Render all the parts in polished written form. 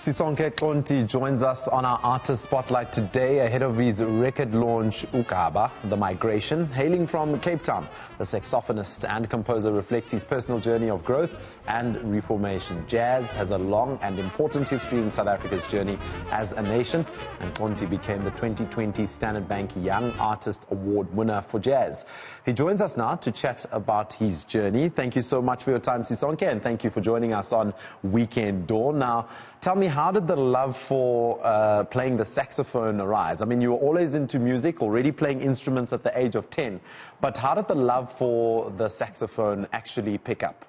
Sisonke Xonti joins us on our Artist Spotlight today ahead of his record launch, Ukaba, The Migration. Hailing from Cape Town, the saxophonist and composer reflects his personal journey of growth and reformation. Jazz has a long and important history in South Africa's journey as a nation, and Xonti became the 2020 Standard Bank Young Artist Award winner for jazz. He joins us now to chat about his journey. Thank you so much for your time, Sisonke, and thank you for joining us on Weekend Dawn. Now, tell me, how did the love for playing the saxophone arise? I mean, you were always into music, already playing instruments at the age of 10, but how did the love for the saxophone actually pick up?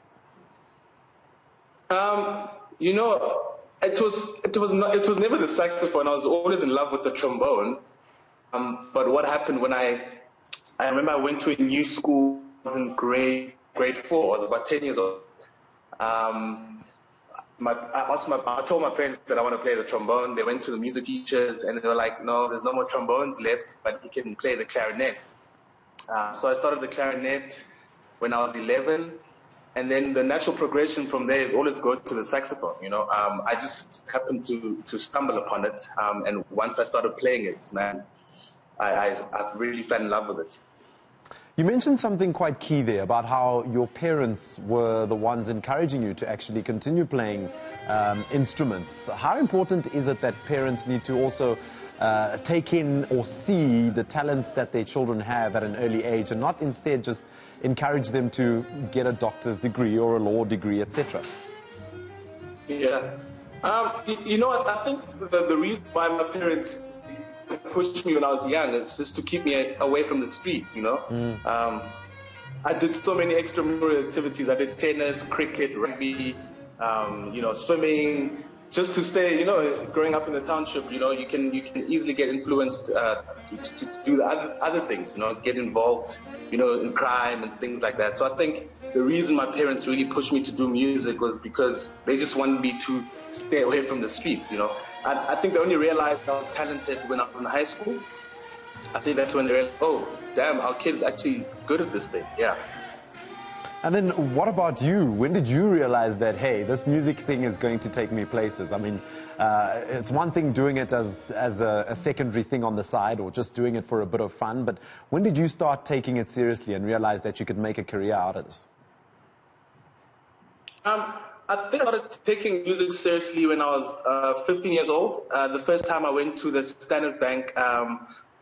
You know, it was never the saxophone. I was always in love with the trombone. But what happened when I remember I went to a new school. I was in grade 4. I was about 10 years old. I told my parents that I want to play the trombone. They went to the music teachers and they were like, no, there's no more trombones left, but you can play the clarinet. So I started the clarinet when I was 11. And then the natural progression from there is always go to the saxophone, you know. I just happened to stumble upon it. And once I started playing it, man, I really fell in love with it. You mentioned something quite key there about how your parents were the ones encouraging you to actually continue playing instruments. How important is it that parents need to also take in or see the talents that their children have at an early age and not instead just encourage them to get a doctor's degree or a law degree, etc.? Yeah. You know what? I think the reason why my parents pushed me when I was young is just to keep me away from the streets, you know. I did so many extramural activities. I did tennis, cricket, rugby, you know, swimming, just to stay, you know, growing up in the township, you know, you can easily get influenced to do the other things, you know, get involved, you know, in crime and things like that. So I think the reason my parents really pushed me to do music was because they just wanted me to stay away from the streets, you know. I think they only realized I was talented when I was in high school. I think that's when they realized, oh, damn, our kid's actually good at this thing, yeah. And then what about you? When did you realize that, hey, this music thing is going to take me places? I mean, it's one thing doing it as a secondary thing on the side or just doing it for a bit of fun, but when did you start taking it seriously and realize that you could make a career out of this? I think I started taking music seriously when I was 15 years old. The first time I went to the Standard Bank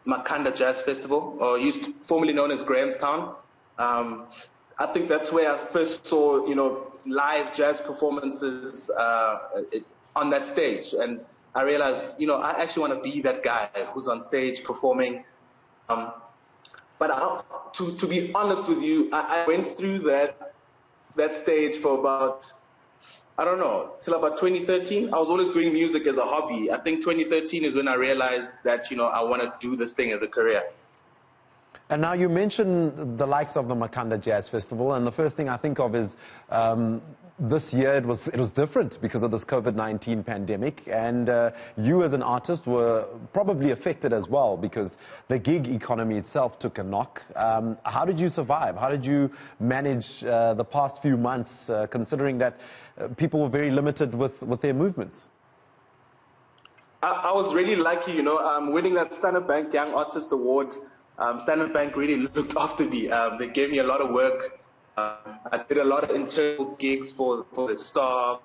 Makhanda Jazz Festival, or formerly known as Grahamstown. I think that's where I first saw, you know, live jazz performances on that stage. And I realized, you know, I actually want to be that guy who's on stage performing. But to be honest with you, I went through that stage for about, I don't know, till about 2013. I was always doing music as a hobby. I think 2013 is when I realized that, you know, I want to do this thing as a career. And now you mentioned the likes of the Makhanda Jazz Festival, and the first thing I think of is this year it was different because of this COVID-19 pandemic, and you as an artist were probably affected as well because the gig economy itself took a knock. How did you survive? How did you manage the past few months, considering that people were very limited with their movements? I was really lucky, you know, winning that Standard Bank Young Artist Award. Standard Bank really looked after me. They gave me a lot of work. I did a lot of internal gigs for the staff,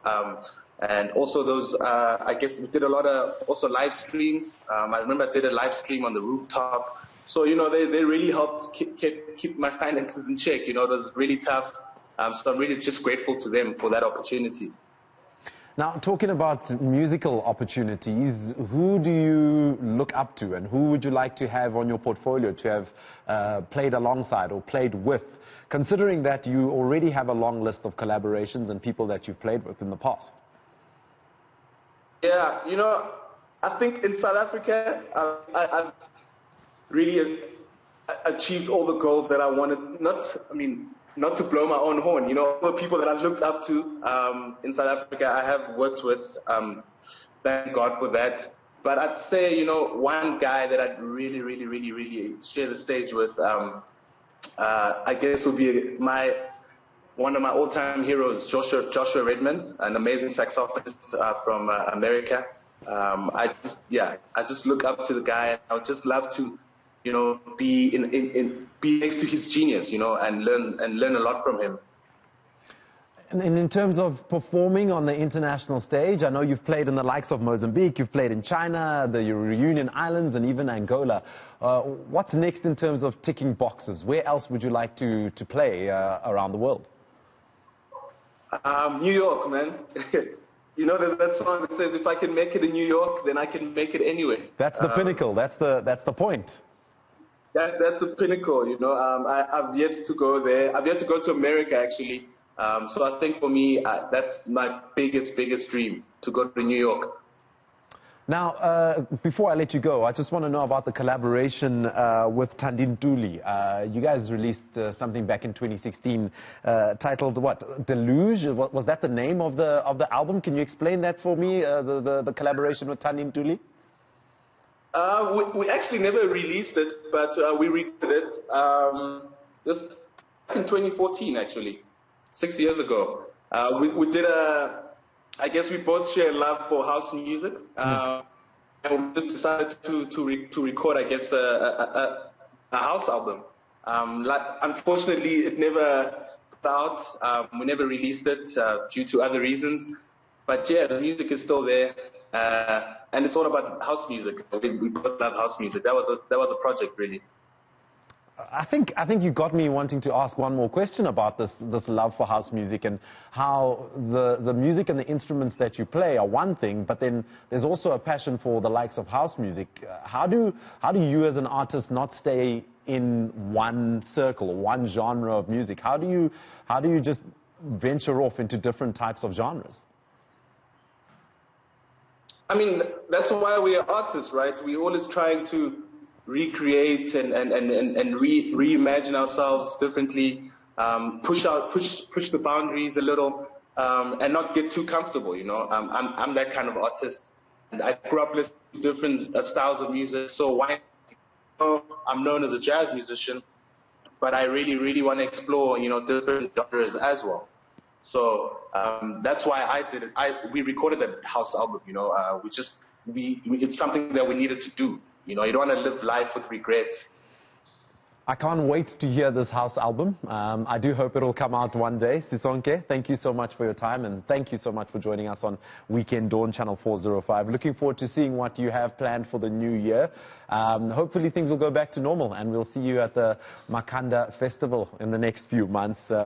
and also those, I guess we did a lot of also live streams. I remember I did a live stream on the rooftop. So, you know, they really helped keep my finances in check. You know, it was really tough. So I'm really just grateful to them for that opportunity. Now, talking about musical opportunities, who do you look up to and who would you like to have on your portfolio to have played alongside or played with, considering that you already have a long list of collaborations and people that you've played with in the past? Yeah, you know, I think in South Africa, I've really achieved all the goals that I wanted. Not to blow my own horn, you know, all the people that I've looked up to in South Africa, I have worked with, thank God for that. But I'd say, you know, one guy that I'd really share the stage with, I guess would be one of my all-time heroes, Joshua Redman, an amazing saxophonist from America. I just look up to the guy. I would just love to, be next to his genius, and learn a lot from him. And in terms of performing on the international stage, I know you've played in the likes of Mozambique, you've played in China, the Reunion Islands, and even Angola. What's next in terms of ticking boxes? Where else would you like to play around the world? New York, man. There's that song that says, if I can make it in New York, then I can make it anywhere. That's the pinnacle. That's the point. That's the pinnacle, I've yet to go there. I've yet to go to America, actually. So I think for me, that's my biggest dream, to go to New York. Now, before I let you go, I just want to know about the collaboration with Thandi Ntuli. You guys released something back in 2016 titled what? Deluge? Was that the name of the album? Can you explain that for me, the collaboration with Thandi Ntuli? We actually never released it, but we recorded it just in 2014, actually. 6 years ago. We did I guess we both share love for house music. And we just decided to record, I guess, a house album. Unfortunately, it never put out. We never released it due to other reasons. But yeah, the music is still there. And it's all about house music. We both love house music. That was a project, really. I think you got me wanting to ask one more question about this love for house music and how the music and the instruments that you play are one thing, but then there's also a passion for the likes of house music. How do you as an artist not stay in one circle or one genre of music? How do you just venture off into different types of genres? I mean, that's why we are artists, right? We're always trying to recreate and reimagine ourselves differently, push the boundaries a little, and not get too comfortable. I'm that kind of artist, and I grew up listening to different styles of music. So I'm known as a jazz musician, but I really want to explore different genres as well. So that's why I did it. We recorded a house album. It's something that we needed to do. You don't want to live life with regrets. I can't wait to hear this house album. I do hope it'll come out one day. Sisonke, thank you so much for your time, and thank you so much for joining us on Weekend Dawn, Channel 405. Looking forward to seeing what you have planned for the new year. Hopefully things will go back to normal, and we'll see you at the Makhanda Festival in the next few months.